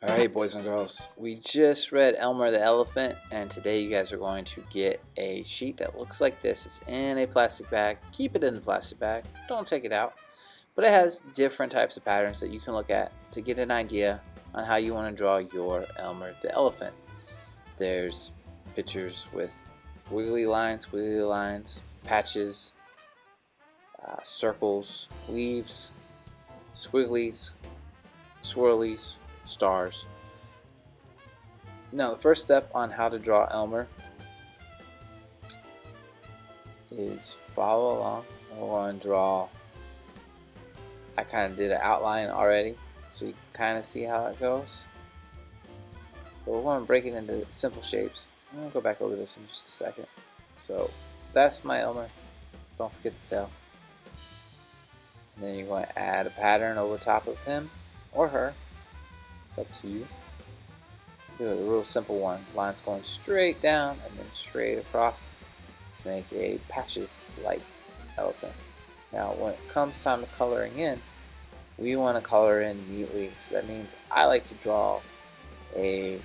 Alright, boys and girls, we just read Elmer the Elephant, and today you guys are going to get a sheet that looks like this. It's in a plastic bag. Keep it in the plastic bag, don't take it out. But it has different types of patterns that you can look at to get an idea on how you want to draw your Elmer the Elephant. There's pictures with wiggly lines, patches, circles, leaves, squigglies, swirlies, stars. Now, the first step on how to draw Elmer is follow along. We're going to draw. I kind of did an outline already, so you can kind of see how it goes. But we're going to break it into simple shapes. I'm going to go back over this in just a second. So that's my Elmer. Don't forget the tail. And then you're going to add a pattern over top of him or her. It's up to you. Do a real simple one. Lines going straight down and then straight across to make a patches-like elephant. Now, when it comes time to coloring in, we want to color in neatly. So that means I like to draw a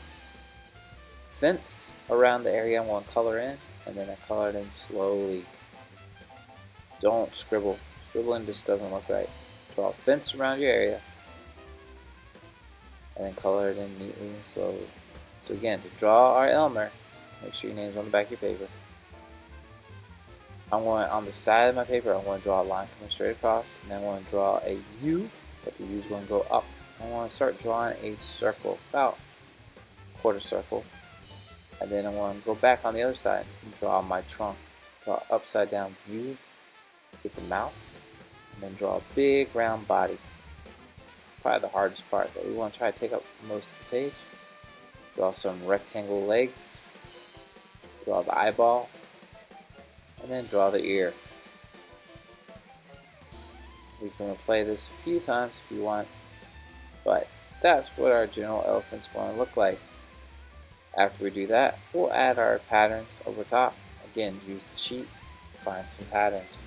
fence around the area I want to color in, and then I color it in slowly. Don't scribble. Scribbling just doesn't look right. Draw a fence around your area, and then color it in neatly and slowly. So again, to draw our Elmer, make sure your name's on the back of your paper. I'm going on the side of my paper, I'm going to draw a line coming straight across, and then I'm going to draw a U, but the U is going to go up. I want to start drawing a circle, about a quarter circle, and then I'm going to go back on the other side and draw my trunk. Draw upside down V to get the mouth, and then draw a big round body. It's probably the hardest part, but we want to try to take up most of the page. Draw some rectangle legs, draw the eyeball, and then draw the ear. We can replay this a few times if you want, but that's what our general elephant's going to look like. After we do that, we'll add our patterns over top. Again, use the sheet to find some patterns.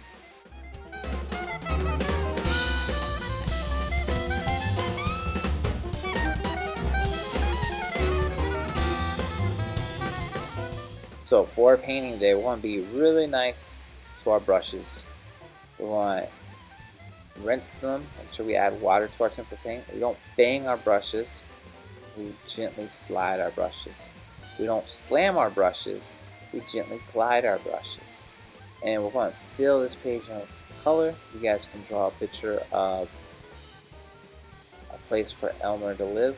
So for our painting today, we want to be really nice to our brushes. We want to rinse them, make sure we add water to our tempera paint. We don't bang our brushes, we gently slide our brushes. We don't slam our brushes, we gently glide our brushes. And we're going to fill this page in with color. You guys can draw a picture of a place for Elmer to live.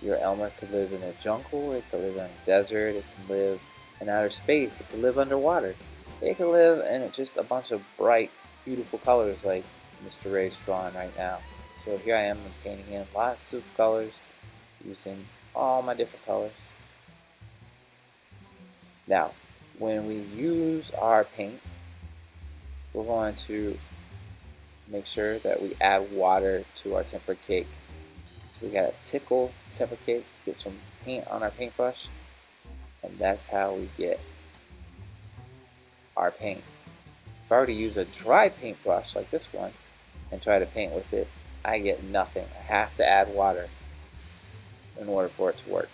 Your Elmer could live in a jungle, it could live in a desert, it can live in outer space, it could live underwater. It could live in just a bunch of bright, beautiful colors like Mr. Ray's drawing right now. So here I am painting in lots of colors, using all my different colors. Now, when we use our paint, we're going to make sure that we add water to our tempera cake. So we gotta tickle tempera cake, get some paint on our paintbrush, and that's how we get our paint. If I were to use a dry paintbrush like this one and try to paint with it, I get nothing. I have to add water in order for it to work.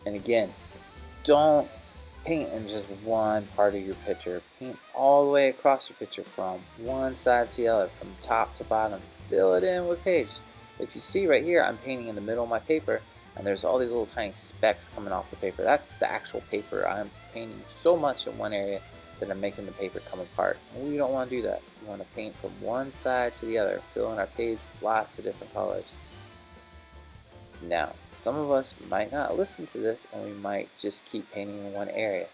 And again, don't paint in just one part of your picture. Paint all the way across your picture from one side to the other, from top to bottom. Fill it in with page. If you see right here, I'm painting in the middle of my paper, and there's all these little tiny specks coming off the paper. That's the actual paper. I'm painting so much in one area that I'm making the paper come apart. And we don't want to do that. We want to paint from one side to the other, fill in our page with lots of different colors. Now, some of us might not listen to this, and we might just keep painting in one area.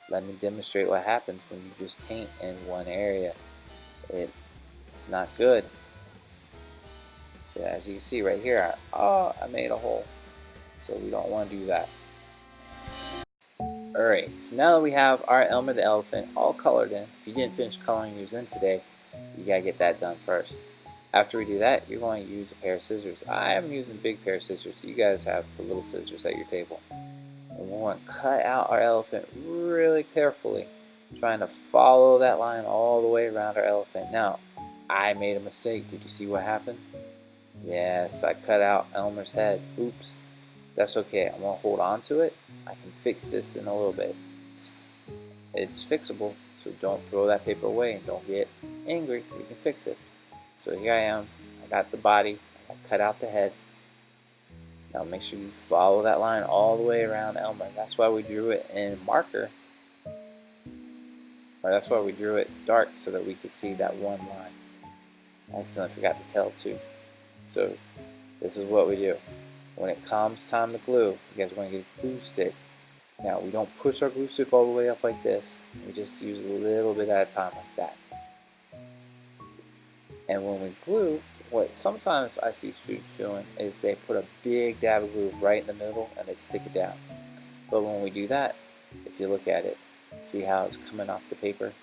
Let me demonstrate what happens when you just paint in one area. It's not good. So as you can see right here, I made a hole. So we don't want to do that. Alright, so now that we have our Elmer the elephant all colored in, if you didn't finish coloring yours in today, you gotta get that done first. After we do that, you're going to use a pair of scissors. I am using a big pair of scissors, so you guys have the little scissors at your table. And we want to cut out our elephant really carefully, trying to follow that line all the way around our elephant. Now, I made a mistake. Did you see what happened? Yes, I cut out Elmer's head. Oops. That's okay. I'm going to hold on to it. I can fix this in a little bit. It's fixable, so don't throw that paper away and don't get angry. You can fix it. So here I am. I got the body. I cut out the head. Now make sure you follow that line all the way around Elmer. That's why we drew it in marker. Or that's why we drew it dark, so that we could see that one line. I accidentally forgot to tell too. So this is what we do. When it comes time to glue, you guys want to get a glue stick. Now we don't push our glue stick all the way up like this. We just use a little bit at a time like that. And when we glue, what sometimes I see students doing is they put a big dab of glue right in the middle and they stick it down. But when we do that, if you look at it, see how it's coming off the paper?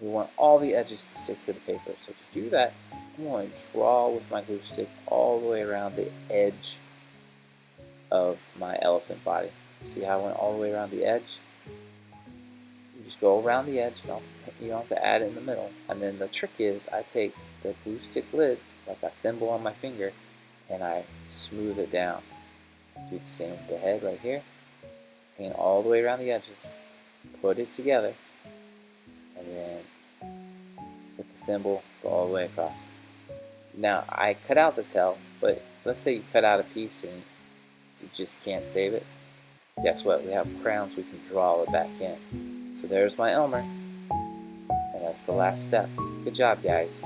We want all the edges to stick to the paper. So to do that, I'm going to draw with my glue stick all the way around the edge of my elephant body. See how I went all the way around the edge? You just go around the edge, you don't have to add it in the middle. And then the trick is I take the glue stick lid, like a thimble on my finger, and I smooth it down. Do the same with the head right here. Paint all the way around the edges. Put it together. And then with the thimble, go all the way across. Now, I cut out the tail, but let's say you cut out a piece and you just can't save it. Guess what? We have crayons, we can draw it back in. So there's my Elmer. And that's the last step. Good job, guys.